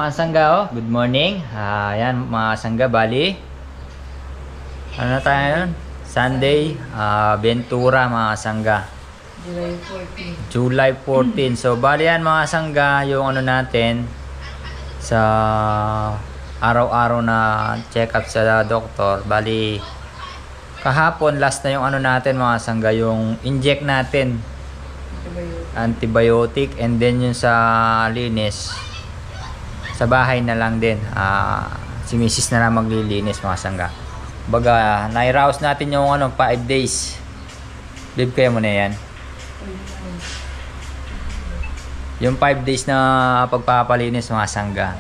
mga sangga, oh. Good morning. Ayan mga sangga, bali. Ano na tayo nun? Sunday, Ventura mga sangga. July 14. So bali yan mga sangga, yung ano natin sa araw-araw na check-up sa doktor. Bali kahapon last na yung ano natin mga sangga, yung inject natin antibiotic, and then yung sa linis sa bahay na lang din. Si Mrs. na lang maglilinis mga sangga. Baga nairaos natin yung ano 5 days. Bib kayo muna yan. Yung 5 days na pagpapalinis mga sangga.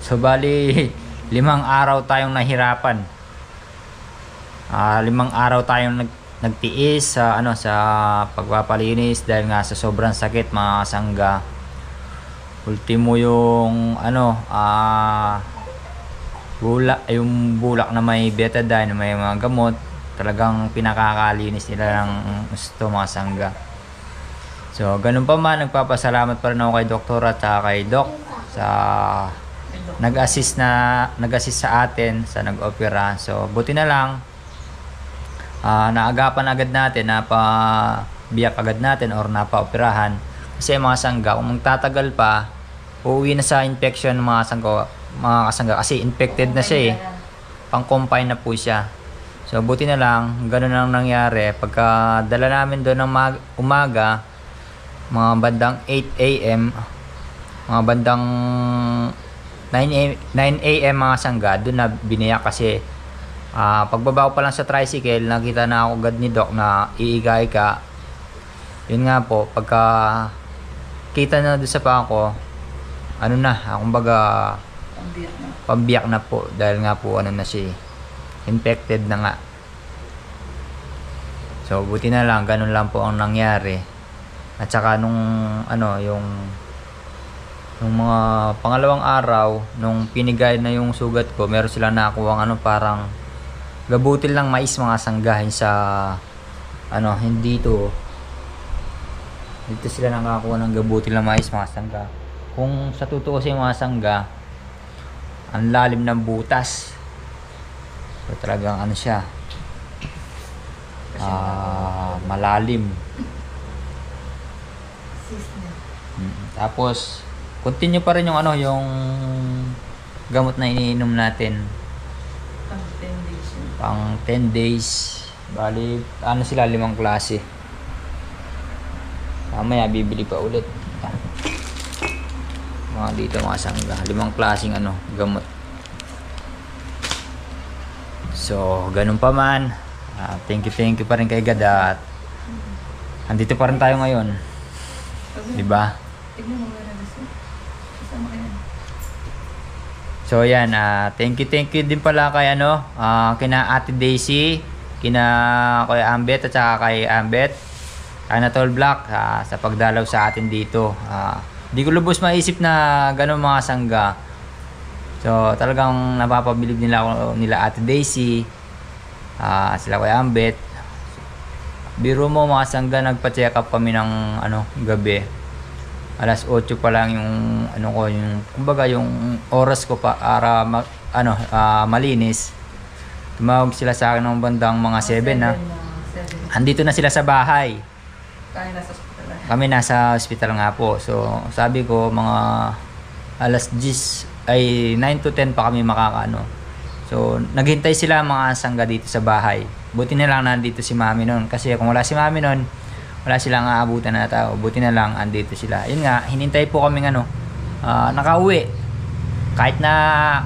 So bali 5 araw tayong nahirapan. 5 araw tayong nagtiis sa ano sa pagpapalinis dahil nga sa sobrang sakit mga sangga. Ultimo yung ano bulak na may betadine, may mga gamot, talagang pinakakalinis nila ng gusto mga sangga. So ganun pa man, nagpapasalamat pa rin ako kay doktor at kay doc sa nag-assist sa atin sa nag-opera. So buti na lang naagapan agad natin, napabiyak agad natin or napaoperahan. Kasi mga sangga, kung magtatagal pa, uuwi na sa infection mga kasangga, kasi infected na siya pang-confine na po siya. So buti na lang, ganun lang nangyari. Pagka dala namin doon ng umaga, mga bandang 8 AM, mga bandang 9 AM mga sangga, doon na biniyak kasi pagbaba ko pa lang sa tricycle, nakita na ako agad ni doc na iiga-iga. Yun nga po, pagka kita na doon sa pako, ano na, kumbaga pambiyak na po, dahil nga po ano na siya, infected na nga. So buti na lang, ganun lang po ang nangyari. At saka nung ano, yung mga pangalawang araw nung pinigay na yung sugat ko, meron silang nakuha ano, parang gabutil lang mais mga sanggahin sa ano, hindi dito sila nakakuha ng gabutil ng mais mga sangga. Kung sa totoo kasi mga sangga, ang lalim ng butas. So talagang ano siya, malalim. Tapos continue pa rin yung ano, yung gamot na iniinom natin pang 10 days. Bali ano sila, 5 klase. Mamaya bibili pa ulit mga dito mga sangga, 5 klaseng ano, gamot. So ganun pa man, thank you pa rin kay God at andito pa rin tayo ngayon, diba? So yan, thank you din pala kay ano, kina Ate Daisy, kina Kuya Ambet at saka kay Ambet Anatol Black sa pagdalaw sa atin dito. Di ko lubos maisip na gano'n mga sangga. So talagang napapabilib nila Ate Daisy, sila Kuya Ambet. Biro mo mga sangga, nagpa-check up kami ng ano, gabi. Alas 8 pa lang yung ano ko, yung kumbaga yung oras ko para malinis. Tumawag sila sa akin ng bandang mga 7 na. Andito na sila sa bahay. Kami nasa hospital nga po. So sabi ko mga alas 10 ay 9 to 10 pa kami makakaano. So naghintay sila mga sangga dito sa bahay. Buti na lang nandito si Mami noon, kasi kung wala si Mami noon, wala silang aabutan na tao. Buti na lang andito sila. Yun nga, hinintay po kami nakauwi. Kahit na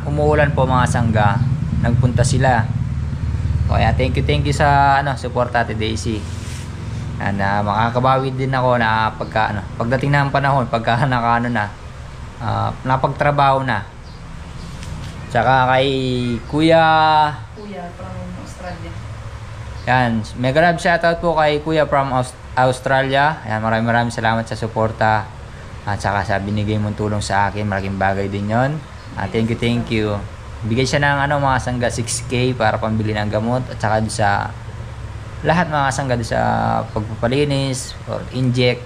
umuulan po mga sangga, nagpunta sila. Kaya thank you sa support Ate Daisy. Na makakabawi din ako na pagdating na ng panahon, pagka napagtrabaho na. Tsaka kay Kuya from Australia. Yan, mega love shoutout po kay Kuya from Australia. Yan, maraming salamat sa suporta at saka sa binigay mong tulong sa akin. Malaking bagay din yon. Thank you. Bigay siya ng mga sangga 6K para pambili ng gamot at saka sa lahat mga sangga sa pagpapalinis or inject.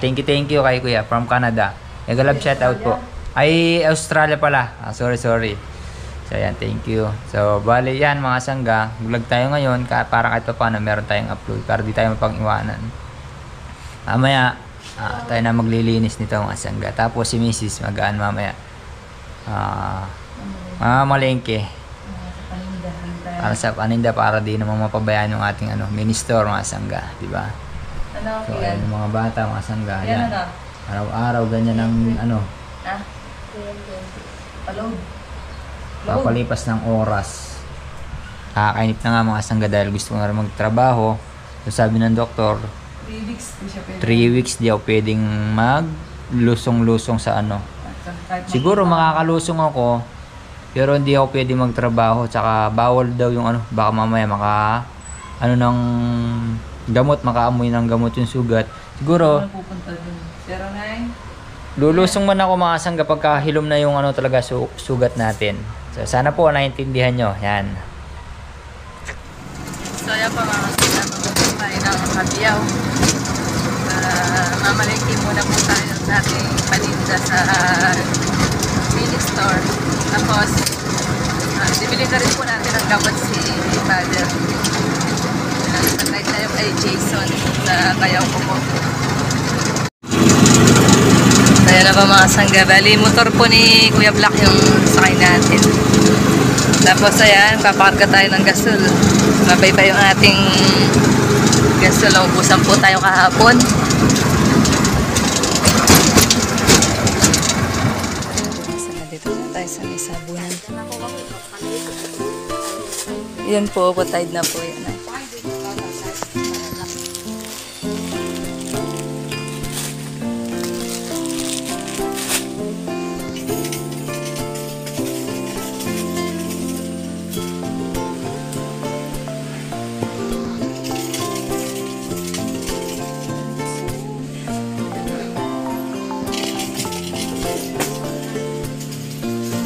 Thank you kay Kuya from Canada. Mega love shoutout po. Ay, Australia pala. Sorry. So, yan, thank you. So, bali yan mga sangga. Vlog tayo ngayon para kahit pa paano meron tayong upload para di tayo mapang-iwanan. Mamaya, tayo na maglilinis nito mga sangga. Tapos si Mrs. magaan mamaya. Mamalengke. Para sa paninda para di naman mapabayaan yung ating mini-store mga sangga. Diba? Ano, So, ayan yung mga bata mga sangga. Yan, Yan. Araw-araw ganyan ang Palog. papalipas ng oras. Kakainip na nga mga sangga dahil gusto ko na rin magtrabaho. So sabi ng doktor, 3 weeks di siya pwede. 3 weeks di ako pwedeng maglusong-lusong sa Kahit Siguro makakalusong ako, pero hindi ako pwede magtrabaho. Tsaka bawal daw yung baka mamaya ng gamot, makaamoy ng gamot yung sugat. Siguro, pupunta dun. 09. lulusong man ako mga sangga pagka hilom na yung talaga sugat natin. So sana po naintindihan nyo. Yan. So, yan pa mga kasama ko tayo ng kabiyaw. Mamalengke muna po tayo sa ating paninda sa mini store. Tapos, bibili na rin po natin ang gamot si Father. Nagtay tayo kay Jason na kayaw ko po. Kaya na ba mga sangga, bali motor po ni Kuya Black yung sakay natin. Tapos ayan, papakat ka tayo ng gasol. Mabay pa yung ating gasol. Ubusan po tayo kahapon. Dito na tayo sa may sabunan. Yan po, tide na po yan.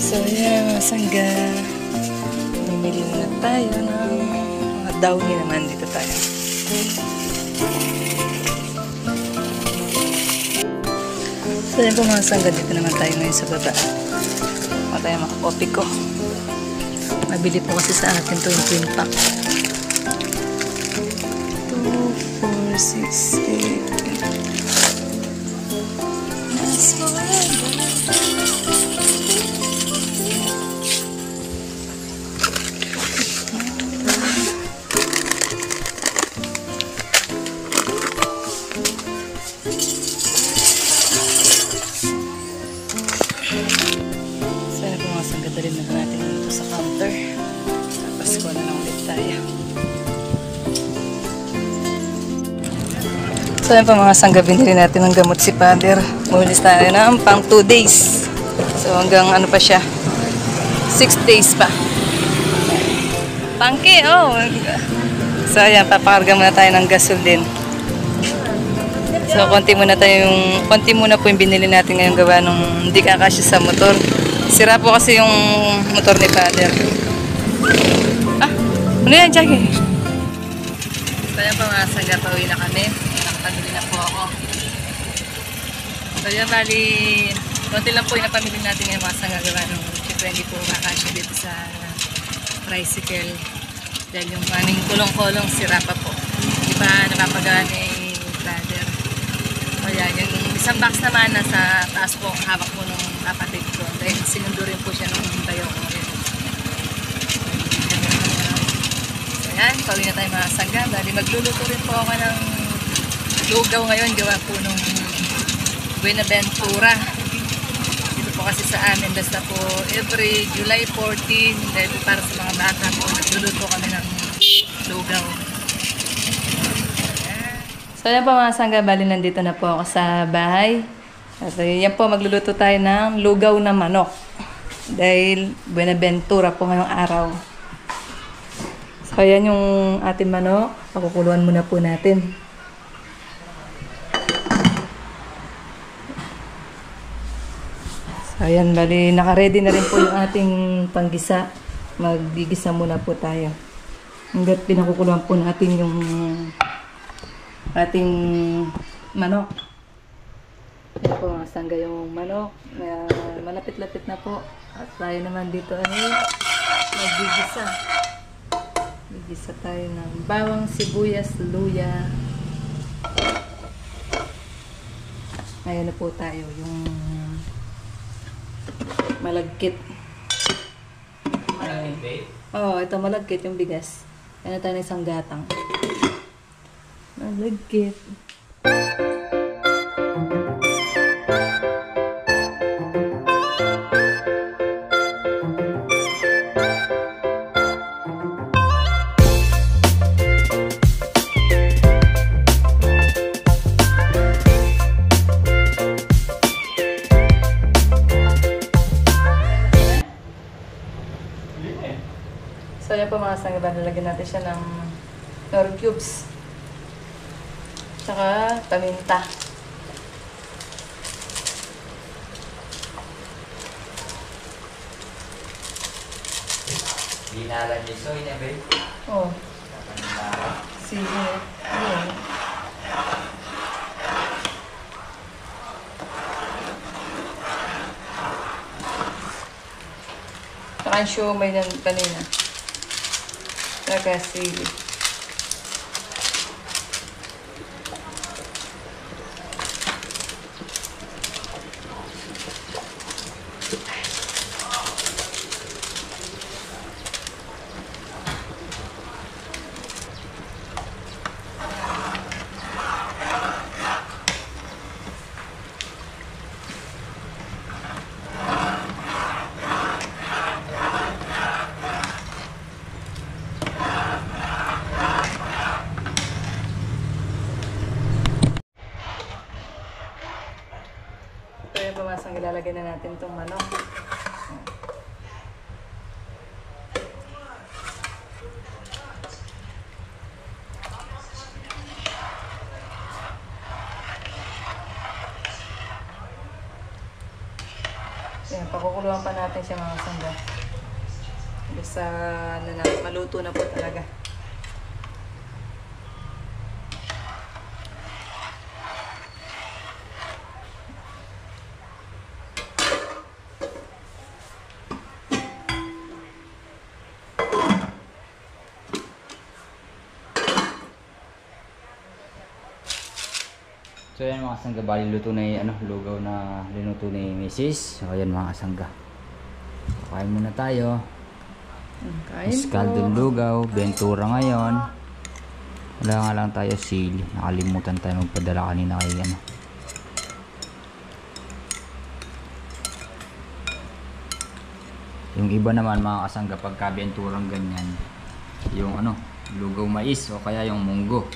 So yeah, mga sangga, bumili na tayo ng mga downy naman. Dito tayo. So yan po mga sangga, dito naman tayo ngayon sa baba. Mga tayo makakopi ko. Mabili po kasi sa atin to yung twin pack. 2, 4, 6, 8. That's forever. Dalhin na natin dito sa counter. Tapos ko na lang ulit tayo. So yun pa mga sangga, binili natin ng gamot si Father. Mulis tayo na pang 2 days. So hanggang pa siya, 6 days pa. Pangki, oh! So ayan, papakarga muna tayo ng gasol din. So konti muna po yung binili natin ngayong gawa nung hindi kakasya sa motor. Sira po kasi yung motor ni Father. Ano yan, Jackie? So yan pa mga sangga, pauwi na kami. Nakapamili na po ako. So yan, bali, konti lang po yung napamili natin ngayon mga sangga gawa nung siyempre hindi po kakasya dito sa tricycle. Dahil yung aming kulong-kulong sira pa po. Diba napapagawa ni Father. So yan, yung isang box naman nasa taas po, hawak po nung kapatid ko. Dahil sinundo rin po siya nung bayo ko. So yan, pauwi na tayo mga sangga. Dahil magluluto rin po ako ng lugaw ngayon. Gawa po nung Buenaventura. Dito po kasi sa amin. Basta po every July 14. Dahil po para sa mga bata po, magluluto kami ng lugaw. So yan po mga sangga, bali nandito na po ako sa bahay. So yan po, magluluto tayo ng lugaw na manok. Dahil Buenaventura po ngayong araw. So yan yung ating manok. Pakukuluan muna po natin. So yan, bali naka-ready na rin po yung ating panggisa. Magigisa muna po tayo. Hanggat pinakukuluan po natin yung ating manok. Yan po mga sangga yung manok. Malapit-lapit na po. At tayo naman dito ay magigisa. Gigisa tayo ng bawang, sibuyas, luya. Ayan na po tayo yung malagkit. Malagkit, babe? Oo, ito malagkit yung bigas. Ayan na tayo ng isang gatang. Malagkit. So, yan po mga sangga, lalagyan natin siya ng nor cubes. Tsaka paminta. Dinalan niyo soy na, babe? Oh, Kapanila. sige. Ayan. Tsaka yung siomay ng kanina. Tsaka sili. So, yung pumasang ilalagay na natin itong manok. Ayan, pakukuluan pa natin siya mga sangga. Basta maluto na po talaga. So yan mga kasangga, bali luto na yung lugaw na linuto ni Mrs. So ayan mga kasangga. Kain muna tayo. Kain Mas kaldong lugaw, bentura ngayon. Wala nga lang tayo sili. Nakalimutan tayo magpadala kanina kay Yung iba naman mga kasangga, pagka benturang ganyan, yung lugaw mais o kaya yung munggo.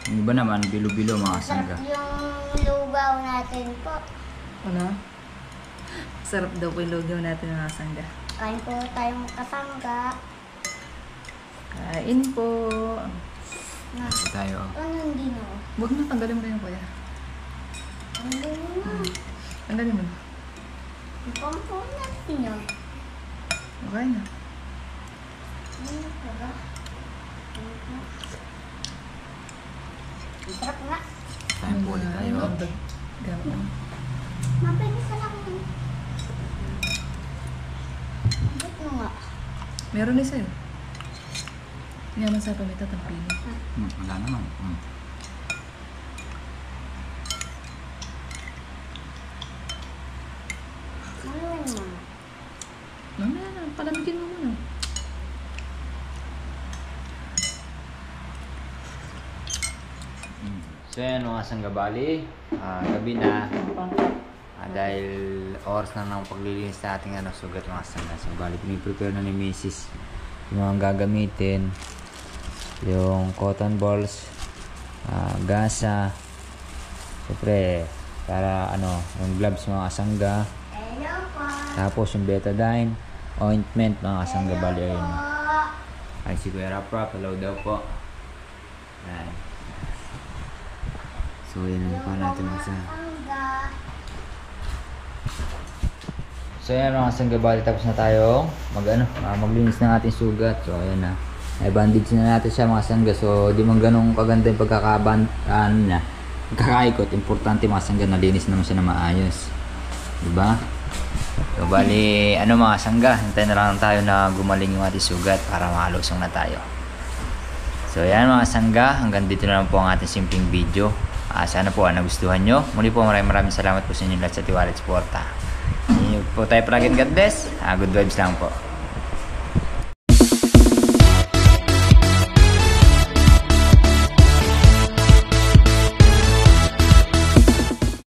Yung iba naman, bilo-bilo mga kasangga. Yung lugaw natin po. Ano? Sarap daw po yung lugaw natin mga sangga. Kain po tayong kasangga. Kain po. Na, Ito tayo. ano hindi no? Huwag na, tanggalin mo na yung kuya. Ang ganyan na. Tanggalin mo na. Ipang po natin yun. Okay na. Ano pa ba? Ang sarap nga. Kain po ulit tayo. Gawin. Mabilis na lang yun. Ba't mo nga? Meron na sa'yo. Ngayon sa pamita tampino. Wala naman. Ano yun mo? Mamaya na, palamigin mo muna. So yan mga kasangga, bali. Gabi na. Dahil oras na ng paglilinis sa ating sugat mga kasangga. So bali, piniprepare na ni Mrs. yung mga gagamitin. Yung cotton balls, gasa, siyempre para yung gloves mga kasangga, Hello po. tapos yung betadine ointment mga kasangga, bali ayun. Po. Ay si Kuya Rap, hello daw po. Ayan. So yun pa natin isa. Kasangga. So yan mga kasangga, bali tapos na tayo maglinis ng ating sugat. So ayan na, ay bandage na natin siya mga kasangga. So di man ganun kaganda yung Kakaikot, importante mga sangga, nalinis naman siya na maayos. Diba? So, bali, mga sangga, hintayin na lang tayo na gumaling yung ating sugat para makalusong na tayo. So, yan mga sangga, hanggang dito na lang po ang ating simpleng video. Sana po nagustuhan nyo. Muli po maraming salamat po sa inyo lahat sa tiwala at suporta. Hindi po tayo palagi. God bless. Good vibes lang po.